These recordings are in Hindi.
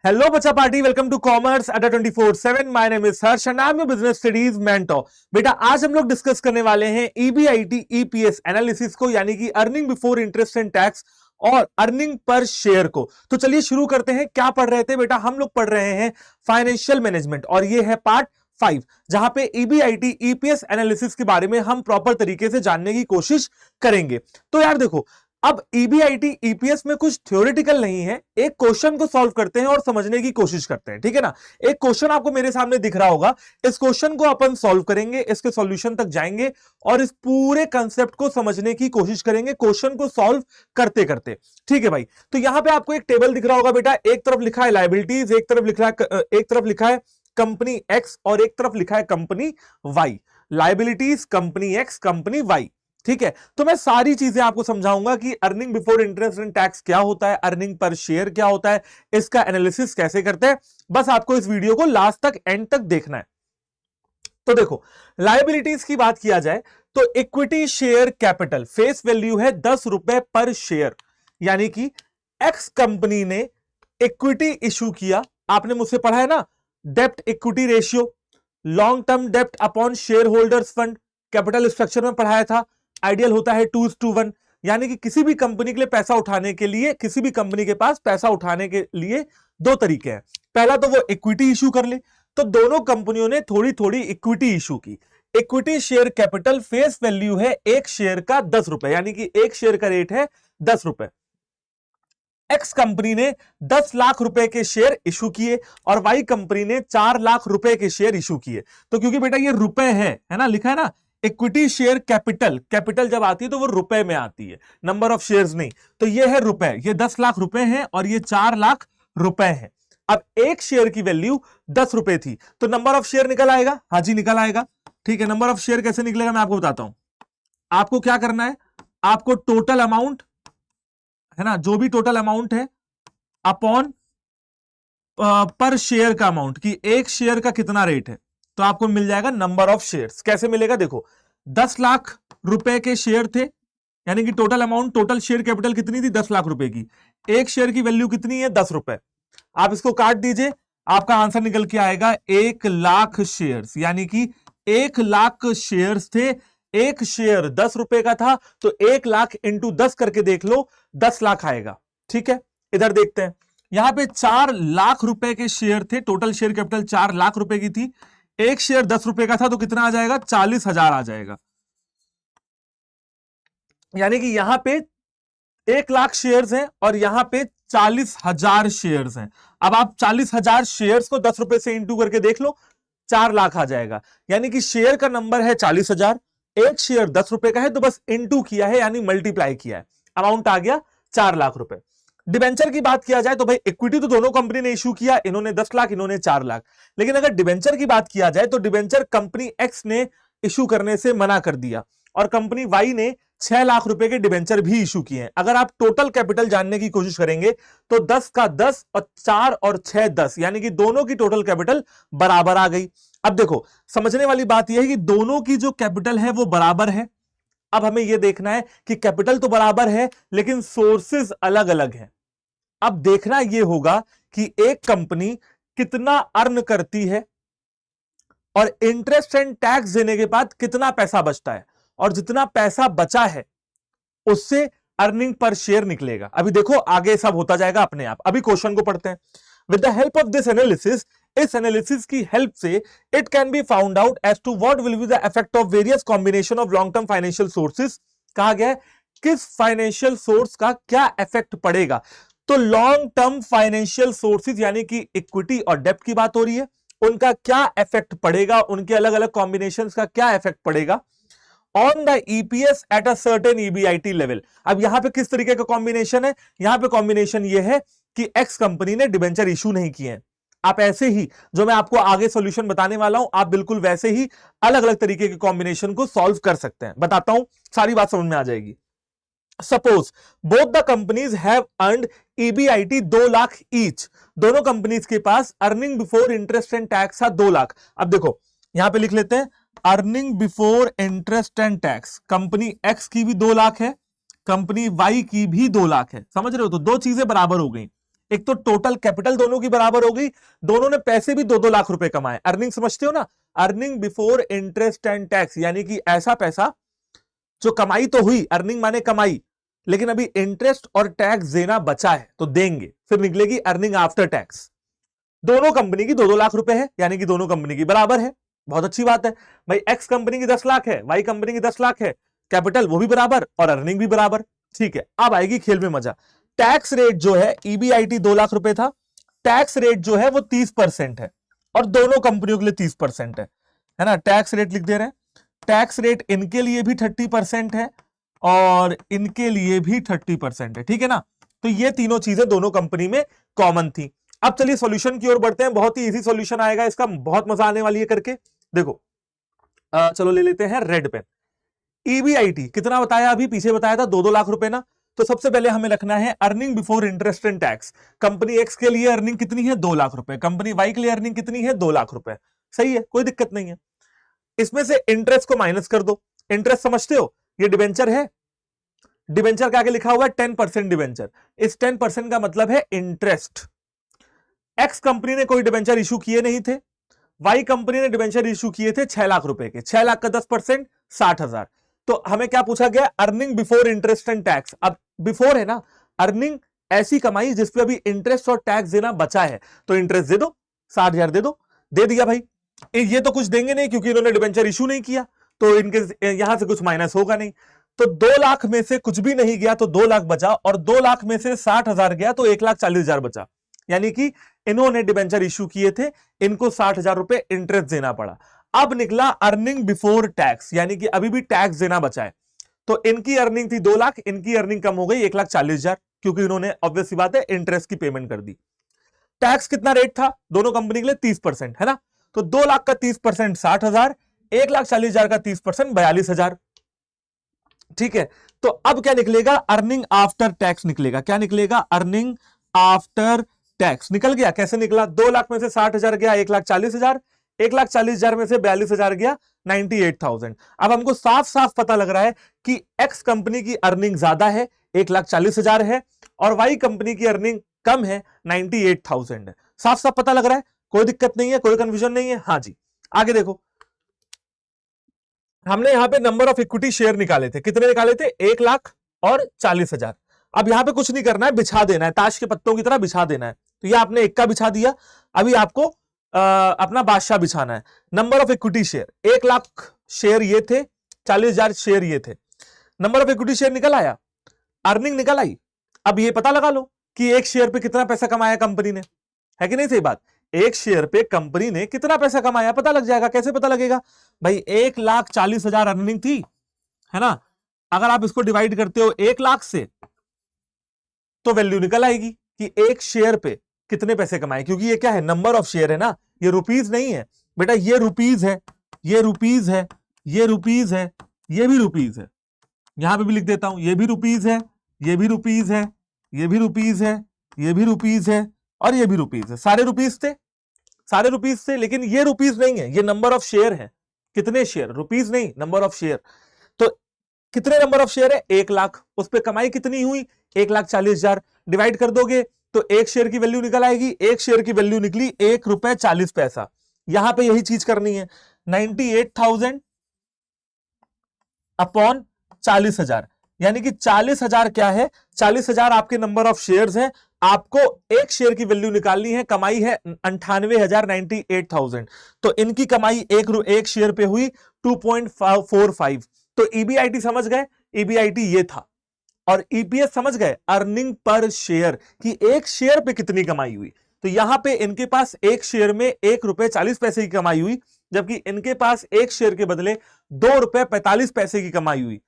Hello, बच्चा पार्टी. वेलकम टू कॉमर्स अड्डा 24/7. My name is Harsh and I am your business studies mentor. बेटा, आज हम लोग डिस्कस करने वाले हैं ईबीआईटी ईपीएस एनालिसिस को, यानी कि earning before interest and tax और अर्निंग पर शेयर को. तो चलिए शुरू करते हैं. क्या पढ़ रहे थे बेटा? हम लोग पढ़ रहे हैं फाइनेंशियल मैनेजमेंट और ये है पार्ट 5, जहां पे ईबीआईटी ईपीएस एनालिसिस के बारे में हम प्रॉपर तरीके से जानने की कोशिश करेंगे. तो यार देखो, अब ईबीआईटी ईपीएस में कुछ थ्योरेटिकल नहीं है. एक क्वेश्चन को सॉल्व करते हैं और समझने की कोशिश करते हैं, ठीक है ना. एक क्वेश्चन आपको मेरे सामने दिख रहा होगा. इस क्वेश्चन को अपन सॉल्व करेंगे, इसके सॉल्यूशन तक जाएंगे और इस पूरे कंसेप्ट को समझने की कोशिश करेंगे क्वेश्चन को सॉल्व करते करते. ठीक है भाई. तो यहां पे आपको एक टेबल दिख रहा होगा बेटा. एक तरफ लिखा है लायबिलिटीज, एक तरफ लिखा है कंपनी एक्स और एक तरफ लिखा है company Y. Liabilities company X company Y. ठीक है. तो मैं सारी चीजें आपको समझाऊंगा कि earning before interest and tax क्या होता है, अर्निंग पर शेयर क्या होता है, इसका एनालिसिस कैसे करते हैं. बस आपको इस वीडियो को लास्ट तक, एंड तक देखना है. तो देखो, लायबिलिटीज की बात किया जाए तो equity share capital face value है 10 रुपए पर शेयर. यानी कि एक्स कंपनी ने इक्विटी इशू किया. आपने मुझसे पढ़ा है ना, डेप्ट इक्विटी रेशियो, लॉन्ग टर्म डेप्ट upon share holders fund, capital structure में पढ़ाया था. आइडियल होता है 2:1. यानी कि किसी भी कंपनी के लिए पैसा उठाने के लिए, किसी भी कंपनी के पास पैसा उठाने के लिए दो तरीके हैं. पहला तो वो इक्विटी इशू कर ले. तो दोनों कंपनियों ने थोड़ी थोड़ी इक्विटी इशू की. Equity share capital face value है एक शेयर का 10 रुपए, यानी कि एक शेयर का रेट है 10 रुपए. एक्स कंपनी ने 10 लाख रुपए के शेयर इशू किए और वाई कंपनी ने 4 लाख रुपए के शेयर इशू किए. तो क्योंकि बेटा ये रुपए है ना, लिखा है ना इक्विटी शेयर कैपिटल. कैपिटल जब आती है तो वो रुपए में आती है, नंबर ऑफ शेयर्स नहीं. तो ये है रुपए, ये 10 लाख रुपए हैं और ये 4 लाख रुपए हैं. अब एक शेयर की वैल्यू 10 रुपए थी तो नंबर ऑफ शेयर निकल आएगा. हाँ जी, निकल आएगा. ठीक है. नंबर ऑफ शेयर कैसे निकलेगा मैं आपको बताता हूं. आपको क्या करना है, आपको टोटल अमाउंट है ना, जो भी टोटल अमाउंट है अपॉन पर शेयर का अमाउंट, कि एक शेयर का कितना रेट है, तो आपको मिल जाएगा नंबर ऑफ शेयर्स. कैसे मिलेगा देखो, 10 लाख रुपए के शेयर थे, यानी कि total amount, total share capital कितनी थी, 10 लाख रुपए की. एक शेयर की वैल्यू कितनी है, 10 रुपए. आप इसको काट दीजिए, आपका आंसर निकल के आएगा 1 लाख शेयर्स. यानी कि 1 लाख शेयर्स थे. एक शेयर 10 रुपए का था तो 1 लाख इंटू 10 करके देख लो, 10 लाख आएगा. ठीक है. इधर देखते हैं, यहां पे 4 लाख रुपए के शेयर थे, टोटल शेयर कैपिटल 4 लाख रुपए की थी. एक शेयर 10 रुपए का था तो कितना आ जाएगा, 40,000 आ जाएगा. यानी कि यहां पे 1 लाख शेयर्स हैं और यहां पे 40,000 शेयर्स हैं. अब आप 40,000 शेयर्स को 10 रुपए से इंटू करके देख लो, 4 लाख आ जाएगा. यानी कि शेयर का नंबर है 40,000, एक शेयर 10 रुपए का है तो बस इंटू किया है, यानी मल्टीप्लाई किया है, अमाउंट आ गया 4 लाख रुपए. डिबेंचर की बात किया जाए तो भाई इक्विटी तो दोनों कंपनी ने इशू किया, इन्होंने 10 लाख, इन्होंने 4 लाख. लेकिन अगर डिबेंचर की बात किया जाए तो डिबेंचर कंपनी एक्स ने इशू करने से मना कर दिया और कंपनी वाई ने 6 लाख रुपए के डिबेंचर भी इशू किए हैं. अगर आप टोटल कैपिटल जानने की कोशिश करेंगे तो 10 का 10 और 4 और 6 10, यानी कि दोनों की टोटल कैपिटल बराबर आ गई. अब देखो, समझने वाली बात यह है कि दोनों की जो कैपिटल है वो बराबर है. अब हमें यह देखना है कि कैपिटल तो बराबर है लेकिन सोर्सेज अलग अलग हैं. अब देखना यह होगा कि एक कंपनी कितना अर्न करती है और इंटरेस्ट एंड टैक्स देने के बाद कितना पैसा बचता है, और जितना पैसा बचा है उससे अर्निंग पर शेयर निकलेगा. अभी देखो आगे सब होता जाएगा अपने आप. अभी क्वेश्चन को पढ़ते हैं. With the help of this analysis, इस एनालिसिस की हेल्प से it can be found out as to what will be the effect of various combination of long term financial sources. कहा गया है किस फाइनेंशियल सोर्स का क्या इफेक्ट पड़ेगा. तो लॉन्ग टर्म फाइनेंशियल सोर्सेज यानी कि इक्विटी और डेब्ट की बात हो रही है, उनका क्या इफेक्ट पड़ेगा, उनके अलग अलग कॉम्बिनेशंस का क्या इफेक्ट पड़ेगा on the EPS at a certain EBIT level. अब यहां पे किस तरीके का कॉम्बिनेशन है, यहां पे कॉम्बिनेशन यह है कि एक्स कंपनी ने डिबेंचर इशू नहीं किए हैं. आप ऐसे ही, जो मैं आपको आगे सॉल्यूशन बताने वाला हूं, आप बिल्कुल वैसे ही अलग अलग तरीके के कॉम्बिनेशन को सॉल्व कर सकते हैं. बताता हूं, सारी बात समझ में आ जाएगी. Suppose both the companies have earned EBIT 2 lakh each. दोनों कंपनीज के पास earning before interest and tax था 2 लाख. अब देखो यहां पे लिख लेते हैं earning before interest and tax. Company x की भी 2 लाख है, कंपनी वाई की भी 2 लाख है. समझ रहे हो, तो दो चीजें बराबर हो गई. एक तो टोटल कैपिटल दोनों की बराबर हो गई, दोनों ने पैसे भी 2-2 लाख रुपए कमाए। अर्निंग समझते हो ना, earning before interest and tax, यानी कि ऐसा पैसा जो कमाई तो हुई, अर्निंग माने कमाई, लेकिन अभी इंटरेस्ट और टैक्स देना बचा है तो देंगे, फिर निकलेगी अर्निंग आफ्टर टैक्स। दोनों कंपनी की 2-2 लाख रुपए है, यानी कि दोनों कंपनी की बराबर है। बहुत अच्छी बात है भाई, एक्स कंपनी की 10 लाख है, वाई कंपनी की 10 लाख है, कैपिटल वो भी बराबर और अर्निंग भी बराबर। ठीक है, अब आएगी खेल में मजा। टैक्स रेट जो है, ईबीआईटी 2 लाख रुपए था, टैक्स रेट जो है वो 30% है और दोनों कंपनियों के लिए 30% है ना। टैक्स रेट लिख दे रहे हैं, टैक्स रेट इनके लिए भी 30% है और इनके लिए भी 30% है, ठीक है ना। तो ये तीनों चीजें दोनों कंपनी में कॉमन थी। अब चलिए सॉल्यूशन की ओर बढ़ते हैं, बहुत ही इजी सॉल्यूशन आएगा इसका, बहुत मजा आने वाली है करके। देखो चलो ले लेते हैं रेड पेन। ईबीआईटी कितना बताया, अभी पीछे बताया था 2-2 लाख रुपए ना। तो सबसे पहले हमें रखना है earning before interest and tax. Company x के लिए अर्निंग कितनी है, 2 लाख रुपए, कंपनी वाई के लिए अर्निंग कितनी है, 2 लाख रुपए। सही है, कोई दिक्कत नहीं है। इसमें से इंटरेस्ट को माइनस कर दो। इंटरेस्ट समझते हो, ये डिबेंचर है, डिबेंचर का आगे लिखा हुआ है 10% डिबेंचर, इस 10% का मतलब है इंटरेस्ट। एक्स कंपनी ने कोई डिबेंचर इशू किए नहीं थे, वाई कंपनी ने डिबेंचर इशू किए थे 6 लाख रुपए के, 6 लाख का 10% 60,000। तो हमें क्या पूछा गया, earning before interest and tax. अब बिफोर है ना, अर्निंग ऐसी कमाई जिसपे अभी इंटरेस्ट और टैक्स देना बचा है, तो इंटरेस्ट दे दो, 60,000 दे दो, दे दिया भाई। ये तो कुछ देंगे नहीं क्योंकि इन्होंने डिबेंचर इशू नहीं किया, तो इनके यहां से कुछ माइनस होगा नहीं। तो 2 लाख में से कुछ भी नहीं गया तो 2 लाख बचा, और 2 लाख में से 60,000 गया तो 1,40,000 बचा। यानी कि इन्होंने डिबेंचर इशू किए थे, इनको 60,000 रुपए इंटरेस्ट देना पड़ा। अब निकला अर्निंग बिफोर टैक्स, यानी कि अभी भी टैक्स देना बचा है। तो इनकी अर्निंग थी 2 लाख, इनकी अर्निंग कम हो गई 1,40,000, क्योंकि इन्होंने ऑब्वियस सी बात है इंटरेस्ट की पेमेंट कर दी। टैक्स कितना रेट था दोनों कंपनी के लिए, 30% है ना। तो 2 लाख का 30% 60,000, 1,40,000 का 30% 42,000। ठीक है, तो अब क्या निकलेगा, अर्निंग आफ्टर टैक्स निकलेगा। क्या निकलेगा, अर्निंग आफ्टर टैक्स निकल गया। कैसे निकला, 2 लाख में से 60,000 गया 1,40,000, 1,40,000 में से 42,000 गया 98,000। अब हमको साफ साफ पता लग रहा है कि एक्स कंपनी की अर्निंग ज्यादा है 1,40,000 है, और वाई कंपनी की अर्निंग कम है 98,000 है। साफ साफ पता लग रहा है, कोई दिक्कत नहीं है, कोई कंफ्यूजन नहीं है। हाँ जी, आगे देखो, हमने यहां पे नंबर ऑफ इक्विटी शेयर निकाले थे, कितने निकाले थे, 1,00,000 और 40,000। अब यहां पे कुछ नहीं करना है, बिछा देना है, ताश के पत्तों की तरह बिछा देना है। तो ये आपने 1 का बिछा दिया, अभी आपको अपना बादशाह बिछाना है। Number of equity share, 1,00,000 share ये थे, 40,000 शेयर ये थे। नंबर ऑफ इक्विटी शेयर निकल आया, अर्निंग निकल आई। अब ये पता लगा लो कि एक शेयर पे कितना पैसा कमाया कंपनी ने, है कि नहीं सही बात। एक शेयर पे कंपनी ने कितना पैसा कमाया पता लग जाएगा। कैसे पता लगेगा भाई, 1,40,000 अर्निंग थी, है ना। अगर आप इसको डिवाइड करते हो 1,00,000 से, तो वैल्यू निकल आएगी कि एक शेयर पे कितने पैसे कमाए, क्योंकि ये क्या है, नंबर ऑफ शेयर है ना, ये रुपीज नहीं है बेटा, ये रुपीज है, ये रुपीज है, ये रुपीज है, ये भी रुपीज है। यहां पे भी लिख देता हूं, ये भी रुपीज है, ये भी रुपीज है, ये भी रुपीज है, ये भी रुपीज है, और ये भी रुपीज है। सारे रुपीज थे, सारे रुपीज थे, लेकिन ये रुपीज नहीं है, ये नंबर ऑफ शेयर है। कितने शेयर, रुपीज नहीं, नंबर ऑफ शेयर। तो कितने नंबर ऑफ शेयर है, 1,00,000, उस पर कमाई कितनी हुई, 1,40,000। डिवाइड कर दोगे तो एक शेयर की वैल्यू निकल आएगी, एक शेयर की वैल्यू निकली ₹1.40। यहां पे यही चीज करनी है, 98,000 अपॉन 40,000, यानी कि 40,000 क्या है, 40,000 आपके नंबर ऑफ शेयर्स हैं। आपको एक शेयर की वैल्यू निकालनी है, कमाई है 98,000, 98,000। तो इनकी कमाई एक शेयर पे हुई 2.45। तो ईबीआईटी समझ गए, ईबीआईटी ये था। और ईपीएस समझ गए, अर्निंग पर शेयर, कि एक शेयर पे कितनी कमाई हुई। तो यहां पे इनके पास एक शेयर में ₹1.40 की कमाई हुई, जबकि इनके पास एक शेयर के बदले ₹2.45 की कमाई हुई।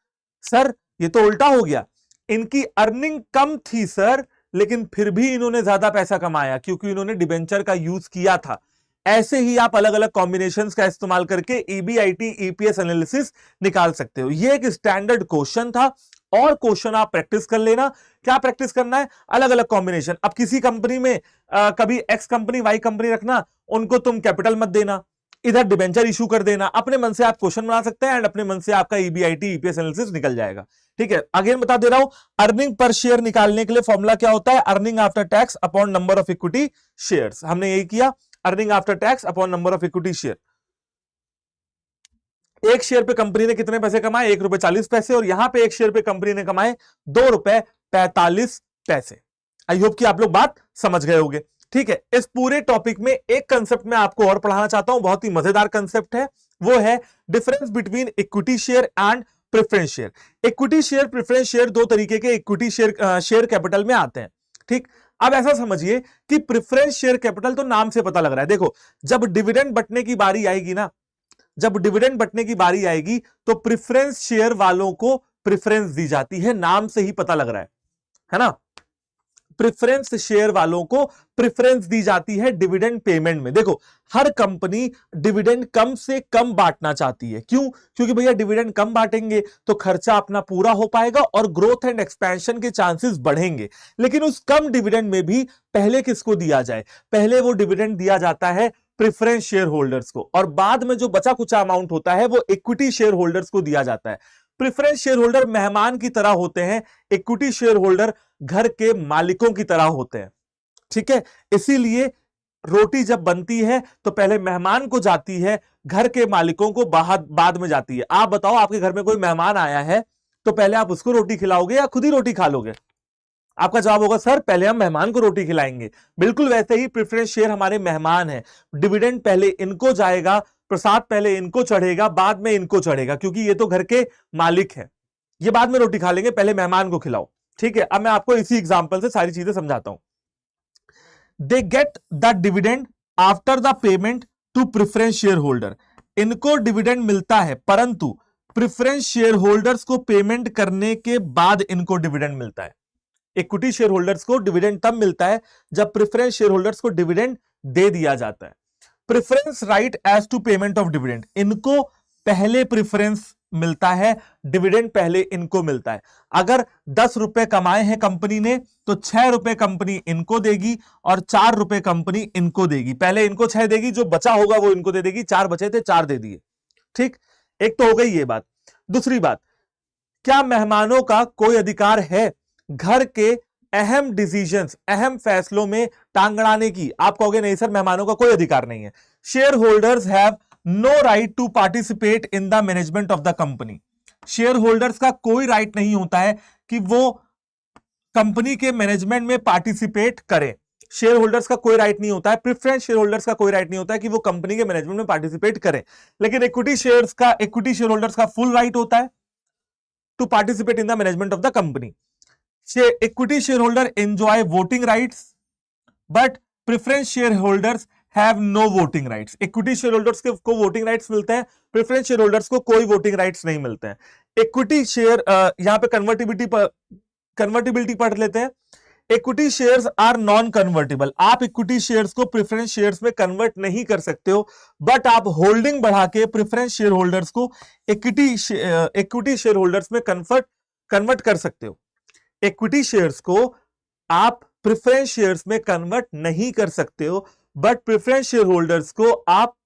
सर ये तो उल्टा हो गया, इनकी अर्निंग कम थी सर, लेकिन फिर भी इन्होंने ज्यादा पैसा कमाया क्योंकि इन्होंने डिबेंचर का यूज किया था। ऐसे ही आप अलग अलग कॉम्बिनेशंस का इस्तेमाल करके ईबीआईटी ईपीएस एनालिसिस निकाल सकते हो। ये एक स्टैंडर्ड क्वेश्चन था, और क्वेश्चन आप प्रैक्टिस कर लेना। क्या प्रैक्टिस करना है, अलग अलग कॉम्बिनेशन। अब किसी कंपनी में कभी एक्स कंपनी वाई कंपनी रखना, उनको तुम कैपिटल मत देना, इधर डिबेंचर इशू कर देना। अपने मन से आप क्वेश्चन बना सकते हैं एंड अपने मन से आपका ईबीआईटी ईपीएस एनालिसिस निकल जाएगा। ठीक है, अगेन बता दे रहा हूं, अर्निंग पर शेयर निकालने के लिए फॉर्मूला क्या होता है, earning after tax upon number of equity shares. हमने यही किया, earning after tax upon number of equity share. एक शेयर पे कंपनी ने कितने पैसे कमाए, ₹1.40, और यहां पे एक शेयर पे कंपनी ने कमाए ₹2.45। आई होप कि आप लोग बात समझ गए होंगे। ठीक है, इस पूरे टॉपिक में एक कंसेप्ट मैं आपको और पढ़ाना चाहता हूं, बहुत ही मजेदार कंसेप्ट है, वो है difference between equity share and preference share. Equity share, preference share दो तरीके के इक्विटी शेयर कैपिटल में आते हैं। ठीक, अब ऐसा समझिए कि प्रेफरेंस शेयर कैपिटल तो नाम से पता लग रहा है। देखो, जब डिविडेंड बंटने की बारी आएगी ना, जब डिविडेंड बंटने की बारी आएगी तो प्रेफरेंस शेयर वालों को प्रेफरेंस दी जाती है, नाम से ही पता लग रहा है ना। प्रेफरेंस शेयर वालों को प्रेफरेंस दी जाती है डिविडेंड पेमेंट में। देखो, हर कंपनी डिविडेंड कम से कम बांटना चाहती है। क्यों? क्योंकि भैया डिविडेंड कम बांटेंगे तो खर्चा अपना पूरा हो पाएगा और ग्रोथ एंड एक्सपेंशन के चांसेस बढ़ेंगे। लेकिन उस कम डिविडेंड में भी पहले किसको दिया जाए, पहले वो डिविडेंड दिया जाता है प्रेफरेंस शेयर होल्डर्स को, और बाद में जो बचा कुचा अमाउंट होता है वो इक्विटी शेयर होल्डर्स को दिया जाता है। प्रेफरेंस शेयर होल्डर मेहमान की तरह होते हैं, इक्विटी शेयर होल्डर घर के मालिकों की तरह होते हैं। ठीक है, इसीलिए रोटी जब बनती है तो पहले मेहमान को जाती है, घर के मालिकों को बाद में जाती है। आप बताओ, आपके घर में कोई मेहमान आया है तो पहले आप उसको रोटी खिलाओगे या खुद ही रोटी खा लोगे? आपका जवाब होगा सर पहले हम मेहमान को रोटी खिलाएंगे। बिल्कुल वैसे ही प्रेफरेंस शेयर हमारे मेहमान हैं, डिविडेंड पहले इनको जाएगा, प्रसाद पहले इनको चढ़ेगा, बाद में इनको चढ़ेगा, क्योंकि ये तो घर के मालिक हैं। ये बाद में रोटी खा लेंगे, पहले मेहमान को खिलाओ। ठीक है, अब मैं आपको इसी एग्जांपल से सारी चीजें समझाता हूं। They get the dividend after the payment to preference share holder. इनको डिविडेंड मिलता है, परंतु प्रेफरेंस शेयर होल्डर्स को पेमेंट करने के बाद इनको डिविडेंड मिलता है। इक्विटी शेयर होल्डर्स को डिविडेंड तब मिलता है जब प्रेफरेंस शेयर होल्डर्स को डिविडेंड दे दिया जाता है। Preference right as to payment of dividend, इनको पहले प्रेफरेंस मिलता है, डिविडेंड पहले इनको मिलता है। अगर 10 रुपए कमाए हैं कंपनी ने तो 6 रुपए कंपनी इनको देगी और 4 रुपए कंपनी इनको देगी। पहले इनको 6 देगी, जो बचा होगा वो इनको दे देगी। 4 बचे थे, 4 दे दिए। ठीक, एक तो हो गई ये बात। दूसरी बात, क्या मेहमानों का कोई अधिकार है घर के अहम डिसीजंस, अहम फैसलों में टांग अड़ाने की? आप कहोगे नहीं सर, मेहमानों का कोई अधिकार नहीं है। Share holders have no right to participate in the management of the company. Share holders का कोई राइट नहीं होता है कि वो कंपनी के मैनेजमेंट में पार्टिसिपेट करें। शेयर होल्डर्स का कोई राइट नहीं होता है, प्रेफरेंस शेयर होल्डर्स का कोई राइट नहीं होता है कि वो कंपनी के मैनेजमेंट में पार्टिसिपेट करें। लेकिन इक्विटी शेयर होल्डर्स का फुल राइट होता है to participate in the management of the company. Equity shareholder enjoy voting rights, but preference shareholders have no voting rights. Equity shareholders को voting rights मिलते हैं, preference shareholders को कोई voting rights नहीं मिलते हैं। Equity share यहाँ पे convertibility पढ़ लेते हैं। Equity shares are non-convertible. आप equity shares को preference shares में convert नहीं कर सकते हो, but आप holding बढ़ा के preference shareholders को equity shareholders में convert कर सकते हो। इक्विटी शेयर्स को आप प्रेफरेंस शेयर्स में कन्वर्ट नहीं कर सकते हो, बट प्रेफरेंस शेयर होल्डर्स को आप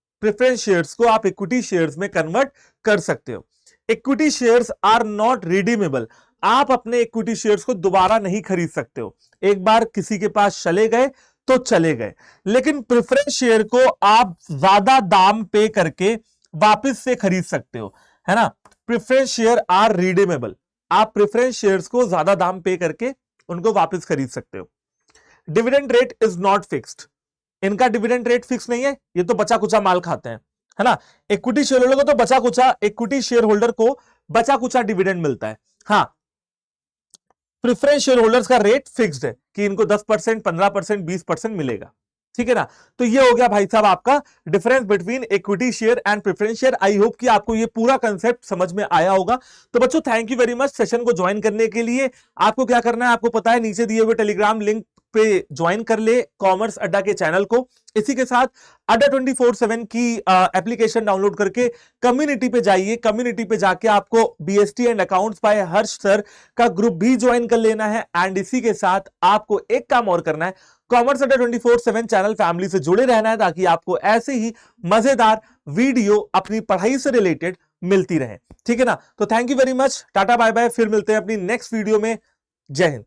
इक्विटी शेयर्स में कन्वर्ट कर सकते हो। Equity shares are not redeemable. आप अपने इक्विटी शेयर्स को दोबारा नहीं खरीद सकते हो। एक बार किसी के पास चले गए तो चले गए, लेकिन प्रेफरेंस शेयर को आप ज्यादा दाम पे करके वापस से खरीद सकते हो, है ना। Preference share are redeemable. आप प्रेफरेंस शेयर्स को ज्यादा दाम पे करके उनको वापस खरीद सकते हो। Dividend rate is not fixed. इनका डिविडेंड रेट फिक्स नहीं है, ये तो बचा कुचा माल खाते हैं, है ना। इक्विटी शेयर होल्डर को तो इक्विटी शेयर होल्डर को बचा कुचा डिविडेंड मिलता है। हाँ, प्रेफरेंस शेयर होल्डर्स का रेट फिक्स्ड है कि इनको 10%, 15%, 20% मिलेगा। ठीक है ना। तो ये हो गया भाई साहब आपका difference between equity share and preference share. I hope कि आपको ये पूरा कंसेप्ट समझ में आया होगा। तो बच्चों thank you very much session को ज्वाइन करने के लिए। आपको क्या करना है आपको पता है, नीचे दिए हुए टेलीग्राम लिंक पे ज्वाइन कर ले कॉमर्स अड्डा के चैनल को। इसी के साथ अड्डा 24/7 की एप्लीकेशन डाउनलोड करके कम्युनिटी पे जाइए। कम्युनिटी पे जाके आपको BST and accounts by Harsh sir का ग्रुप भी ज्वाइन कर लेना है। एंड इसी के साथ आपको एक काम और करना है, कॉमर्स अड्डा 24/7 चैनल फैमिली से जुड़े रहना है, ताकि आपको ऐसे ही मजेदार वीडियो अपनी पढ़ाई से रिलेटेड मिलती रहे। ठीक है ना? तो thank you very much, tata bye bye, फिर मिलते हैं अपनी नेक्स्ट वीडियो में। जय हिंद।